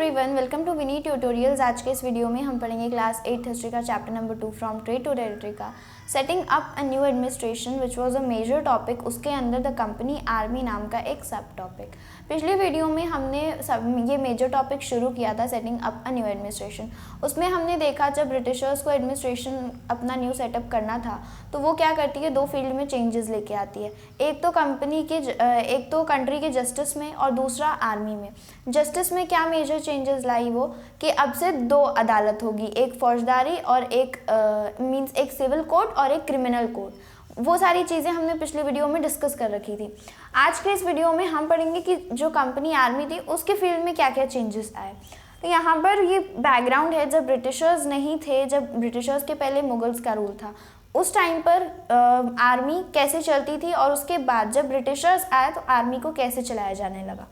Everyone, welcome to Vini tutorials. आज के इस वीडियो में हम पढ़ेंगे क्लास 8 हिस्ट्री का chapter number 2 from trade to territory का setting up a new administration which was a major topic. उसके अंदर द कंपनी आर्मी नाम का एक सब टॉपिक। पिछली वीडियो में हमने ये मेजर टॉपिक शुरू किया था, setting up a new administration. उसमें हमने देखा जब ब्रिटिशर्स को एडमिनिस्ट्रेशन अपना न्यू सेटअप करना था तो वो क्या करती है, दो फील्ड में चेंजेस लेके आती है। एक तो कंट्री के जस्टिस में और दूसरा आर्मी में। जस्टिस में क्या मेजर चेंजेस लाई वो कि अब से दो अदालत होगी, एक फौजदारी और एक एक सिविल कोर्ट और एक क्रिमिनल कोर्ट। वो सारी चीज़ें हमने पिछले वीडियो में डिस्कस कर रखी थी। आज के इस वीडियो में हम पढ़ेंगे कि जो कंपनी आर्मी थी उसके फील्ड में क्या क्या चेंजेस आए। तो यहाँ पर ये बैकग्राउंड है, जब ब्रिटिशर्स नहीं थे, जब ब्रिटिशर्स के पहले मुगल्स का रूल था, उस टाइम पर आर्मी कैसे चलती थी और उसके बाद जब ब्रिटिशर्स आए तो आर्मी को कैसे चलाया जाने लगा।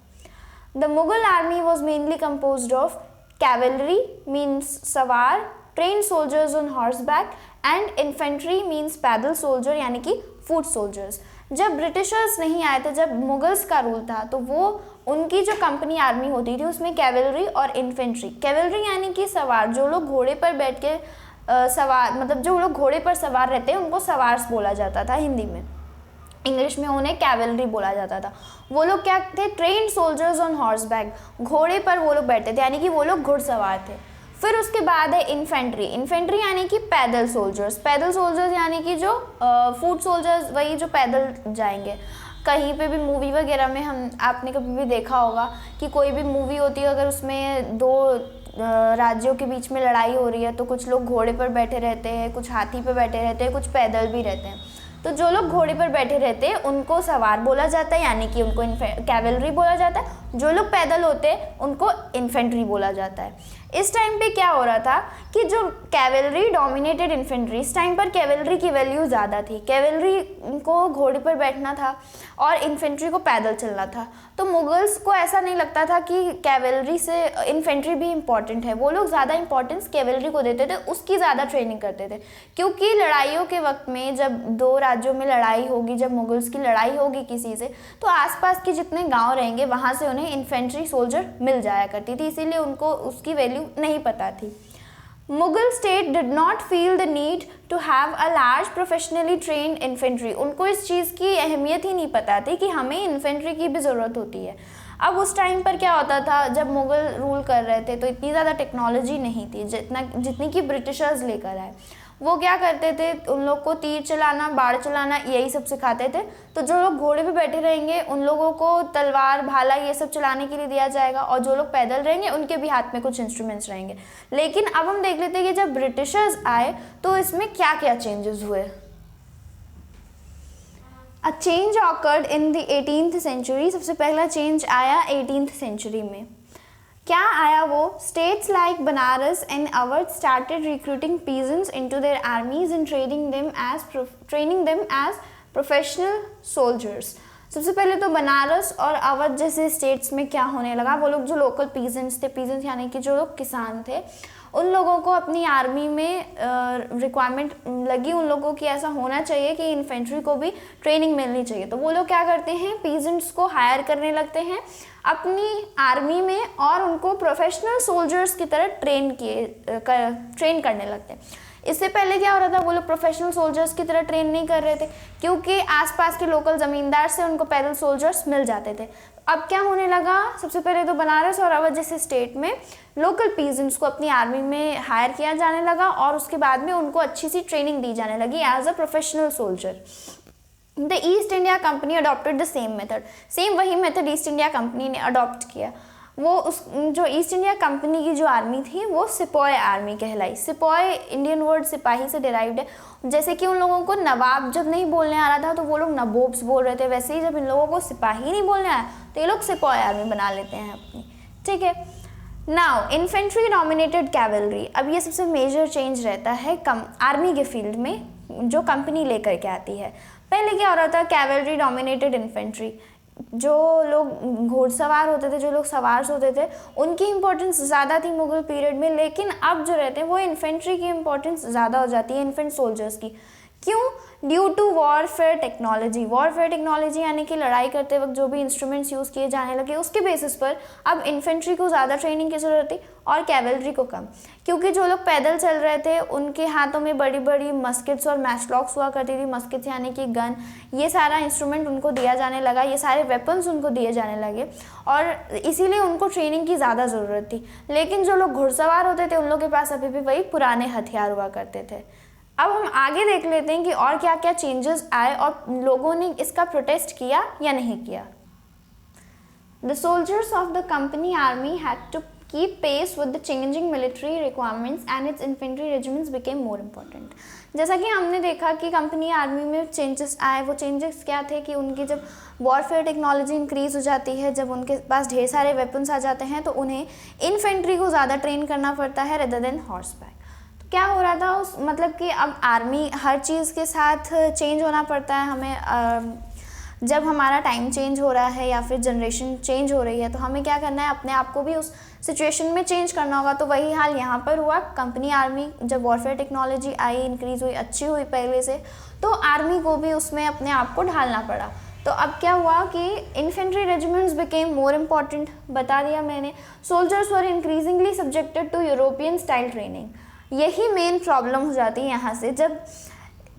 The Mughal army was mainly composed of cavalry means सवार, trained soldiers on horseback and infantry means पैदल soldier यानी कि foot soldiers। जब ब्रिटिशर्स नहीं आए थे, जब मुगल्स का रूल था, तो वो उनकी जो कंपनी आर्मी होती थी उसमें कैवलरी और इन्फेंट्री। कैवलरी यानी कि सवार, जो लोग घोड़े पर बैठ के सवार, मतलब जो लोग घोड़े पर सवार रहते हैं उनको सवार्स बोला जाता था हिंदी में। इंग्लिश में उन्हें कैवलरी बोला जाता था। वो लोग क्या थे, trained soldiers on horseback, घोड़े पर वो लोग बैठते थे, यानी कि वो लोग घुड़सवार थे। फिर उसके बाद है इन्फेंट्री। इन्फेंट्री यानी कि पैदल सोल्जर्स। पैदल सोल्जर्स यानी कि जो फुट सोल्जर्स, वही जो पैदल जाएंगे। कहीं पे भी मूवी वगैरह में आपने कभी भी देखा होगा कि कोई भी मूवी होती है, अगर उसमें दो राज्यों के बीच में लड़ाई हो रही है तो कुछ लोग घोड़े पर बैठे रहते हैं, कुछ हाथी पर बैठे रहते हैं, कुछ पैदल भी रहते हैं। तो जो लोग घोड़े पर बैठे रहते हैं उनको सवार बोला जाता है, यानी कि उनको कैवलरी बोला जाता है। जो लोग पैदल होते हैं उनको इन्फेंट्री बोला जाता है। इस टाइम पे क्या हो रहा था कि जो कैवलरी डोमिनेटेड इन्फेंट्री, इस टाइम पर कैवलरी की वैल्यू ज़्यादा थी। कैवलरी को घोड़े पर बैठना था और इन्फेंट्री को पैदल चलना था। तो मुगल्स को ऐसा नहीं लगता था कि कैवलरी से इन्फेंट्री भी इम्पॉर्टेंट है। वो लोग ज़्यादा इंपॉर्टेंस कैवलरी को देते थे, उसकी ज़्यादा ट्रेनिंग करते थे। क्योंकि लड़ाइयों के वक्त में जब दो राज्यों में लड़ाई होगी, जब मुगल्स की लड़ाई होगी किसी से, तो आसपास के जितने गांव रहेंगे वहाँ से उन्हें इन्फेंट्री सोल्जर मिल जाया करती थी, इसीलिए उनको उसकी वैल्यू नहीं पता थी। Mughal state did not feel the need to have a large professionally trained infantry. उनको इस चीज़ की अहमियत ही नहीं पता थी कि हमें इन्फेंट्री की भी ज़रूरत होती है। अब उस टाइम पर क्या होता था, जब मुगल रूल कर रहे थे तो इतनी ज़्यादा टेक्नोलॉजी नहीं थी जितनी कि ब्रिटिशर्स लेकर आए। वो क्या करते थे, उन लोग को तीर चलाना, बाढ़ चलाना, यही सब सिखाते थे। तो जो लोग घोड़े पे बैठे रहेंगे उन लोगों को तलवार, भाला ये सब चलाने के लिए दिया जाएगा, और जो लोग पैदल रहेंगे उनके भी हाथ में कुछ इंस्ट्रूमेंट्स रहेंगे। लेकिन अब हम देख लेते हैं कि जब ब्रिटिशर्स आए तो इसमें क्या क्या चेंजेस हुए। A change occurred in the 18th century. सबसे पहला चेंज आया 18th सेंचुरी में। क्या आया वो, states like Banaras and Awadh started recruiting peasants into their armies and training them as professional soldiers. सबसे पहले तो बनारस और अवध जैसे स्टेट्स में क्या होने लगा, वो लोग जो लोकल पीजेंट्स थे, पीजेंट्स यानी कि जो लोग किसान थे, उन लोगों को अपनी आर्मी में रिक्वायरमेंट लगी। उन लोगों की ऐसा होना चाहिए कि इन्फेंट्री को भी ट्रेनिंग मिलनी चाहिए। तो वो लोग क्या करते हैं, पीजेंट्स को हायर करने लगते हैं अपनी आर्मी में और उनको प्रोफेशनल सोल्जर्स की तरह ट्रेन करने लगते हैं। इससे पहले क्या हो रहा था, वो लोग प्रोफेशनल सोल्जर्स की तरह ट्रेन नहीं कर रहे थे, क्योंकि आसपास के लोकल ज़मींदार से उनको पैदल सोल्जर्स मिल जाते थे। अब क्या होने लगा, सबसे पहले तो बनारस और अवध जैसे स्टेट में लोकल पीजेंट्स को अपनी आर्मी में हायर किया जाने लगा और उसके बाद में उनको अच्छी सी ट्रेनिंग दी जाने लगी as a professional soldier. The East India Company adopted the same method. Same वही मेथड ईस्ट इंडिया कंपनी ने अडॉप्ट किया। जो ईस्ट इंडिया कंपनी की जो आर्मी थी वो सिपॉय आर्मी कहलाई। सिपॉय इंडियन वर्ड सिपाही से डिराइव्ड है। जैसे कि उन लोगों को नवाब जब नहीं बोलने आ रहा था तो वो लोग नबोब्स बोल रहे थे, वैसे ही जब इन लोगों को सिपाही नहीं बोलने आया तो ये लोग सिपॉय आर्मी बना लेते हैं अपनी। ठीक है। Now infantry dominated cavalry. अब ये सबसे मेजर चेंज रहता है आर्मी के फील्ड में जो कंपनी लेकर के आती है। पहले क्या हो रहा था, कैवलरी डोमिनेटेड इन्फेंट्री। जो लोग घोड़सवार होते थे, जो लोग सवार्स होते थे, उनकी इंपॉर्टेंस ज़्यादा थी मुगल पीरियड में। लेकिन अब जो रहते हैं वो इन्फेंट्री की इंपॉर्टेंस ज़्यादा हो जाती है, इन्फेंट सोल्जर्स की। क्यों? Due to warfare technology. Warfare technology यानी कि लड़ाई करते वक्त जो भी इंस्ट्रूमेंट्स यूज़ किए जाने लगे उसके बेसिस पर अब इन्फेंट्री को ज़्यादा ट्रेनिंग की ज़रूरत थी और कैवलरी को कम, क्योंकि जो लोग पैदल चल रहे थे उनके हाथों में बड़ी बड़ी मस्किट्स और मैचलॉक्स हुआ करती थी। मस्किट्स यानी कि गन, ये सारा इंस्ट्रूमेंट उनको दिया जाने लगा, ये सारे वेपन्स उनको दिए जाने लगे और इसीलिए उनको ट्रेनिंग की ज़्यादा ज़रूरत थी। लेकिन जो लोग घुड़सवार होते थे उन लोगों के पास अभी भी वही पुराने हथियार हुआ करते थे। अब हम आगे देख लेते हैं कि और क्या क्या चेंजेस आए और लोगों ने इसका प्रोटेस्ट किया या नहीं किया। The soldiers of the company army had to keep pace with the changing military requirements and its infantry regiments became more important। जैसा कि हमने देखा कि कंपनी आर्मी में चेंजेस आए, वो चेंजेस क्या थे कि उनकी जब वॉरफेयर टेक्नोलॉजी इंक्रीज हो जाती है, जब उनके पास ढेर सारे वेपन्स आ जाते हैं तो उन्हें इन्फेंट्री को ज़्यादा ट्रेन करना पड़ता है रेदर देन हॉर्स बैक। क्या हो रहा था उस मतलब कि अब आर्मी हर चीज़ के साथ चेंज होना पड़ता है हमें। जब हमारा टाइम चेंज हो रहा है या फिर जनरेशन चेंज हो रही है तो हमें क्या करना है, अपने आप को भी उस सिचुएशन में चेंज करना होगा। तो वही हाल यहाँ पर हुआ। कंपनी आर्मी जब वॉरफेयर टेक्नोलॉजी आई, इंक्रीज़ हुई, अच्छी हुई पहले से, तो आर्मी को भी उसमें अपने आप को ढालना पड़ा। तो अब क्या हुआ कि infantry regiments became more important, बता दिया मैंने। Soldiers were increasingly subjected to European style training. यही मेन प्रॉब्लम हो जाती है यहाँ से। जब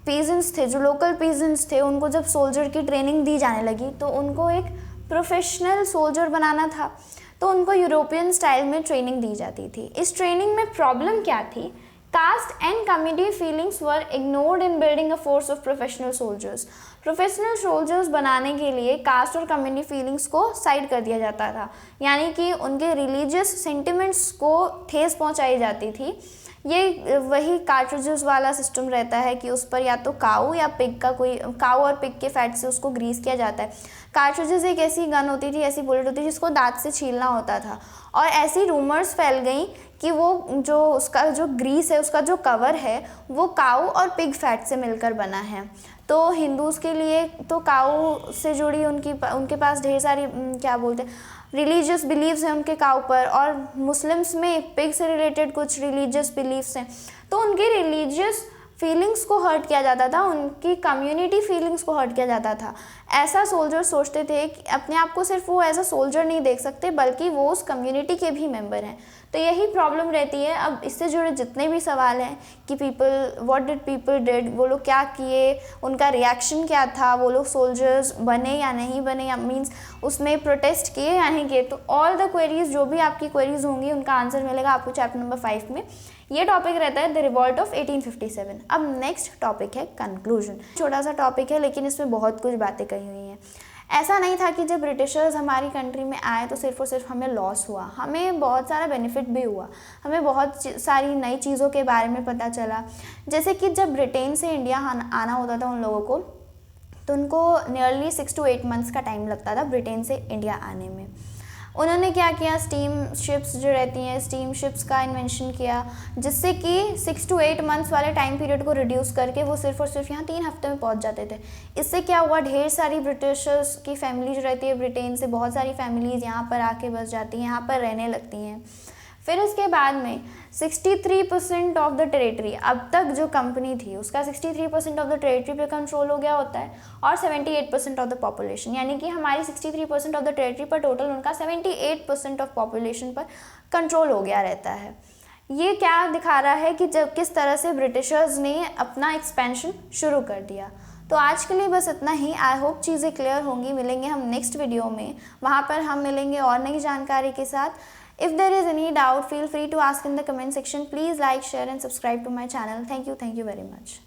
पीजेंट्स थे, जो लोकल पीजेंट्स थे, उनको जब सोल्जर की ट्रेनिंग दी जाने लगी तो उनको एक प्रोफेशनल सोल्जर बनाना था, तो उनको यूरोपियन स्टाइल में ट्रेनिंग दी जाती थी। इस ट्रेनिंग में प्रॉब्लम क्या थी? Caste and community feelings were ignored in building a force of professional soldiers. Professional soldiers बनाने के लिए कास्ट और कम्युनिटी फीलिंग्स को साइड कर दिया जाता था, यानी कि उनके रिलीजियस सेंटिमेंट्स को ठेस पहुंचाई जाती थी। ये वही कार्ट्रिजेस वाला सिस्टम रहता है कि उस पर या तो काऊ या पिग का कोई, काऊ और पिग के फैट से उसको ग्रीस किया जाता है। कार्ट्रिजेस एक ऐसी गन होती थी, ऐसी बुलेट होती थी जिसको दांत से छीलना होता था, और ऐसी रूमर्स फैल गई कि वो जो उसका जो ग्रीस है, उसका जो कवर है, वो काऊ और पिग फैट से मिलकर बना है। तो हिंदूज़ के लिए तो काऊ से जुड़ी उनके पास ढेर सारी क्या बोलते हैं रिलीजियस बिलीव्स हैं उनके काऊ पर, और मुस्लिम्स में पिग से रिलेटेड कुछ रिलीजियस बिलीव्स हैं। तो उनके रिलीजियस फीलिंग्स को हर्ट किया जाता था, उनकी कम्युनिटी फीलिंग्स को हर्ट किया जाता था। ऐसा सोल्जर सोचते थे कि अपने आप को सिर्फ वो एज अ सोल्जर नहीं देख सकते, बल्कि वो उस कम्युनिटी के भी मेंबर हैं। तो यही प्रॉब्लम रहती है। अब इससे जुड़े जितने भी सवाल हैं कि व्हाट डिड पीपल डिड, वो लोग क्या किए, उनका रिएक्शन क्या था, वो लोग सोल्जर्स बने या नहीं बने, या मीन्स उसमें प्रोटेस्ट किए या नहीं किए, तो ऑल द क्वेरीज, जो भी आपकी क्वेरीज होंगी उनका आंसर मिलेगा आपको चैप्टर नंबर 5 में। ये टॉपिक रहता है द रिवॉल्ट ऑफ 1857। अब नेक्स्ट टॉपिक है कंक्लूजन। छोटा सा टॉपिक है लेकिन इसमें बहुत कुछ बातें कही हुई हैं। ऐसा नहीं था कि जब ब्रिटिशर्स हमारी कंट्री में आए तो सिर्फ और सिर्फ हमें लॉस हुआ, हमें बहुत सारा बेनिफिट भी हुआ। हमें बहुत सारी नई चीज़ों के बारे में पता चला। जैसे कि जब ब्रिटेन से इंडिया आना होता था उन लोगों को, तो उनको नियरली 6 to 8 मंथ्स का टाइम लगता था ब्रिटेन से इंडिया आने में। उन्होंने क्या किया, स्टीम शिप्स जो रहती हैं, स्टीम शिप्स का इन्वेंशन किया, जिससे कि 6 to 8 मंथ्स वाले टाइम पीरियड को रिड्यूस करके वो सिर्फ और सिर्फ यहाँ 3 हफ्ते में पहुँच जाते थे। इससे क्या हुआ, ढेर सारी ब्रिटिशर्स की फैमिली जो रहती है ब्रिटेन से, बहुत सारी फैमिलीज़ यहाँ पर आके बस जाती हैं, यहाँ पर रहने लगती हैं। फिर उसके बाद में 63% ऑफ द टेरिटरी, अब तक जो कंपनी थी उसका 63% ऑफ द टेरिटरी पे कंट्रोल हो गया होता है, और 78% ऑफ द पॉपुलेशन, यानी कि हमारी 63% ऑफ द टेरिटरी पर टोटल उनका 78% ऑफ पॉपुलेशन पर कंट्रोल हो गया रहता है। ये क्या दिखा रहा है कि जब किस तरह से ब्रिटिशर्स ने अपना एक्सपेंशन शुरू कर दिया। तो आज के लिए बस इतना ही। आई होप चीज़ें क्लियर होंगी। मिलेंगे हम नेक्स्ट वीडियो में, वहाँ पर हम मिलेंगे और नई जानकारी के साथ। If there is any doubt, feel free to ask in the comment section. Please like, share and subscribe to my channel. Thank you very much.